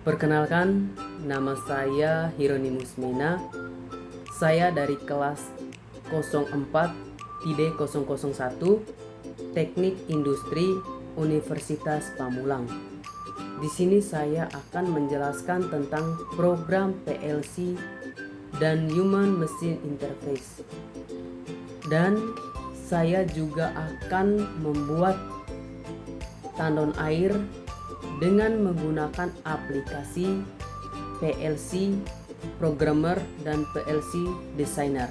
Perkenalkan, nama saya Hieronymus Mena. Saya dari kelas 04-001 Teknik Industri Universitas Pamulang. Di sini saya akan menjelaskan tentang program PLC dan Human Machine Interface. Dan saya juga akan membuat tandon air dengan menggunakan aplikasi PLC Programmer dan PLC Designer.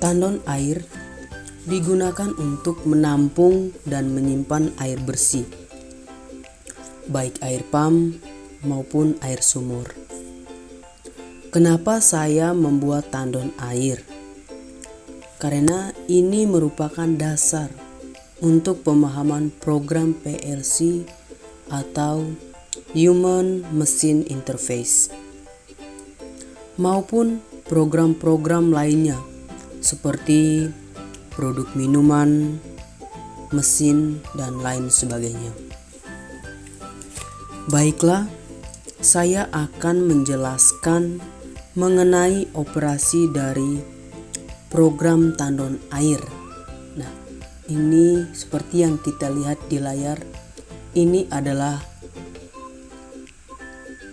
Tandon air digunakan untuk menampung dan menyimpan air bersih, baik air pump maupun air sumur. Kenapa saya membuat tandon air? Karena ini merupakan dasar untuk pemahaman program PLC atau Human Machine Interface maupun program-program lainnya seperti produk minuman, mesin, dan lain sebagainya. Baiklah, saya akan menjelaskan mengenai operasi dari program tandon air. Nah, ini seperti yang kita lihat di layar, ini adalah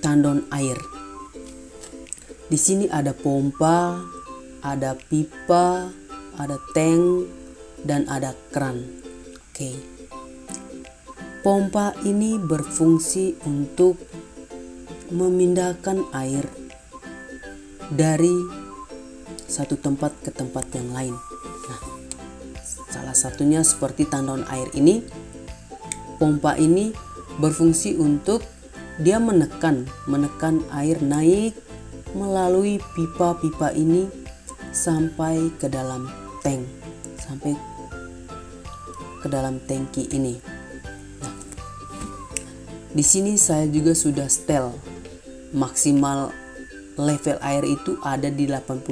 tandon air. Di sini ada pompa, ada pipa, ada tank, dan ada keran. Oke. Pompa ini berfungsi untuk memindahkan air dari satu tempat ke tempat yang lain. Nah, salah satunya seperti tandon air ini. Pompa ini berfungsi untuk dia menekan air naik melalui pipa-pipa ini sampai ke dalam tank, sampai ke dalam tangki ini. Nah, di sini saya juga sudah setel maksimal level air itu ada di 85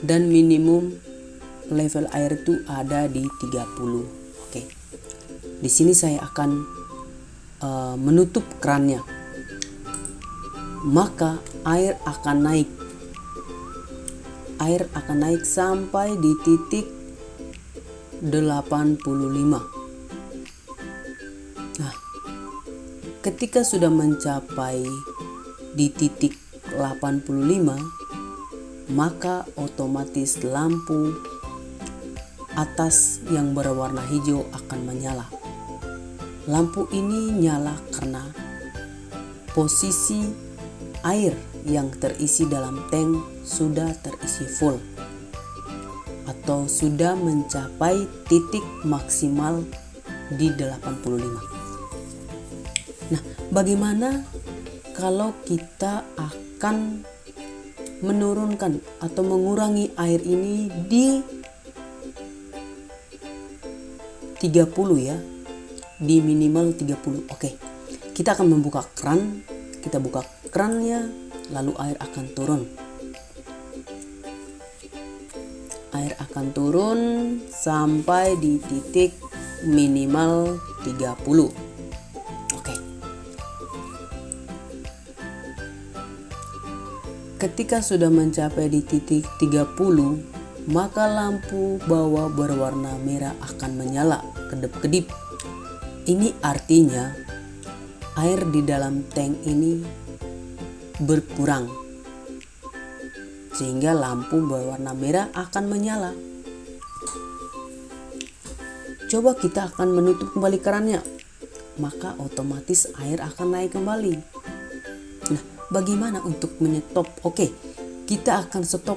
dan minimum level air itu ada di 30. Oke. Di sini saya akan menutup kerannya. Maka air akan naik. Air akan naik sampai di titik 85. Nah, ketika sudah mencapai di titik 85, maka otomatis lampu atas yang berwarna hijau akan menyala. Lampu ini nyala karena posisi air yang terisi dalam tank sudah terisi full atau sudah mencapai titik maksimal di 85. Nah, bagaimana kalau kita akan menurunkan atau mengurangi air ini di 30 ya, di minimal 30. Oke, kita akan membuka keran, kita buka kerannya, lalu air akan turun. Air akan turun sampai di titik minimal 30. Oke. Ketika sudah mencapai di titik 30, maka lampu bawah berwarna merah akan menyala kedip-kedip. Ini artinya air di dalam tank ini berkurang, sehingga lampu berwarna merah akan menyala. Coba kita akan menutup kembali kerannya, maka otomatis air akan naik kembali. Nah, bagaimana untuk menyetop? Oke, kita akan stop.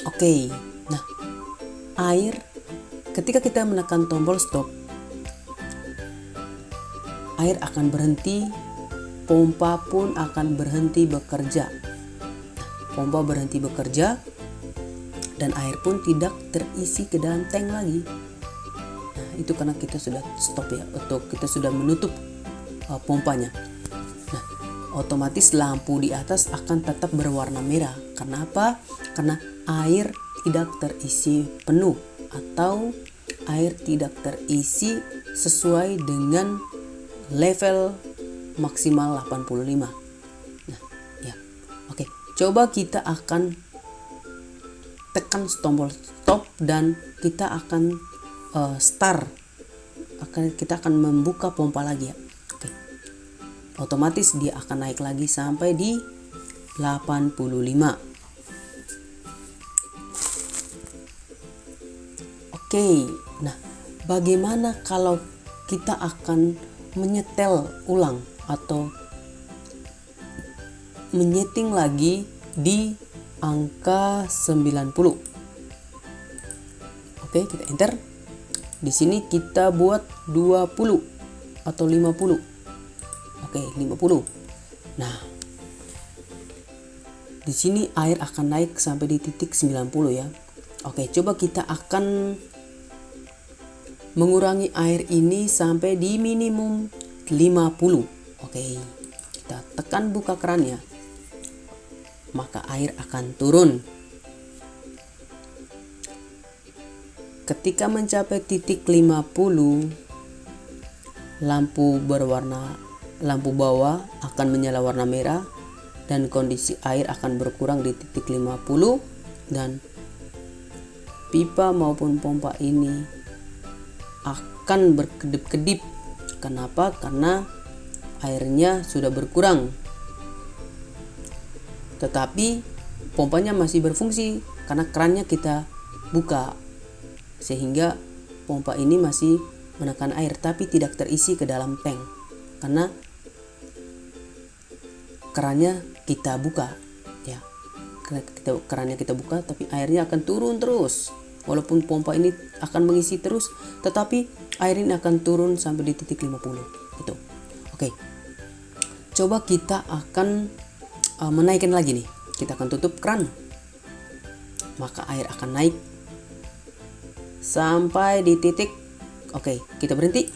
Oke, nah, air ketika kita menekan tombol stop, air akan berhenti, pompa pun akan berhenti bekerja. Pompa berhenti bekerja dan air pun tidak terisi ke dalam tank lagi. Nah, itu karena kita sudah stop ya, atau kita sudah menutup pompanya. Nah, otomatis lampu di atas akan tetap berwarna merah. Karena apa? Karena air tidak terisi penuh atau air tidak terisi sesuai dengan level maksimal 85. Nah, ya. Oke, coba kita akan tekan tombol stop dan kita akan kita akan membuka pompa lagi ya. Oke. Otomatis dia akan naik lagi sampai di 85. Oke. Nah, bagaimana kalau kita akan menyetel ulang atau menyeting lagi di angka 90? Oke, kita enter. Di sini kita buat 20 atau 50. Oke, 50. Nah, di sini air akan naik sampai di titik 90 ya. Oke, coba kita akan mengurangi air ini sampai di minimum 50. Oke, kita tekan buka kerannya. Maka air akan turun. Ketika mencapai titik 50, lampu bawah akan menyala warna merah dan kondisi air akan berkurang di titik 50 dan pipa maupun pompa ini akan berkedip-kedip. Kenapa? Karena airnya sudah berkurang. Tetapi pompanya masih berfungsi karena kerannya kita buka, sehingga pompa ini masih menekan air tapi tidak terisi ke dalam tank karena kerannya kita buka ya. Kerannya kita buka tapi airnya akan turun terus. Walaupun pompa ini akan mengisi terus, tetapi air ini akan turun sampai di titik 50 itu. Oke. Coba kita akan menaikkan lagi nih. Kita akan tutup keran. Maka air akan naik sampai di titik, oke, kita berhenti,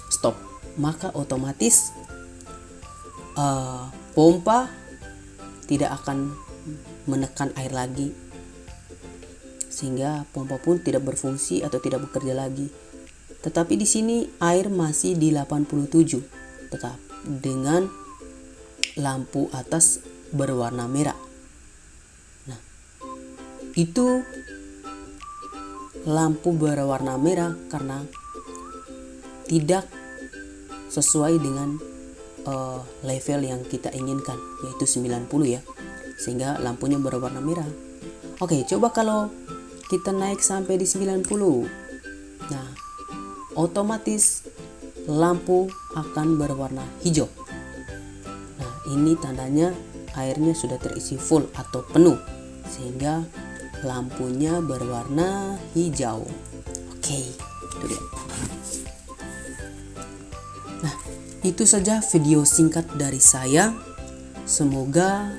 stop. Maka otomatis pompa tidak akan menekan air lagi, sehingga pompa pun tidak berfungsi atau tidak bekerja lagi. Tetapi di sini air masih di 87, tetap dengan lampu atas berwarna merah. Nah, itu lampu berwarna merah karena tidak sesuai dengan level yang kita inginkan, yaitu 90 ya, sehingga lampunya berwarna merah. Oke, coba kalau kita naik sampai di 90, nah otomatis lampu akan berwarna hijau. Nah, ini tandanya airnya sudah terisi full atau penuh, sehingga lampunya berwarna hijau. Oke, itu dia. Nah, itu saja video singkat dari saya. Semoga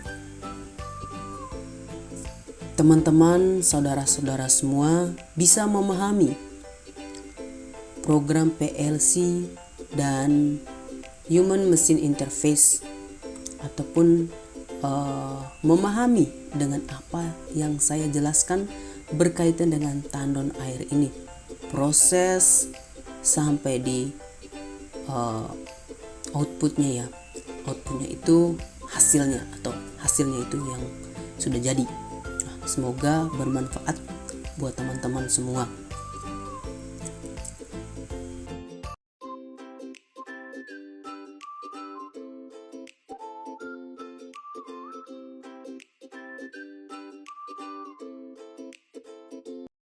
teman-teman, saudara-saudara semua bisa memahami program PLC dan Human Machine Interface, ataupun memahami dengan apa yang saya jelaskan berkaitan dengan tandon air ini, proses sampai di outputnya ya. Outputnya itu hasilnya, atau hasilnya itu yang sudah jadi. Nah, semoga bermanfaat buat teman-teman semua.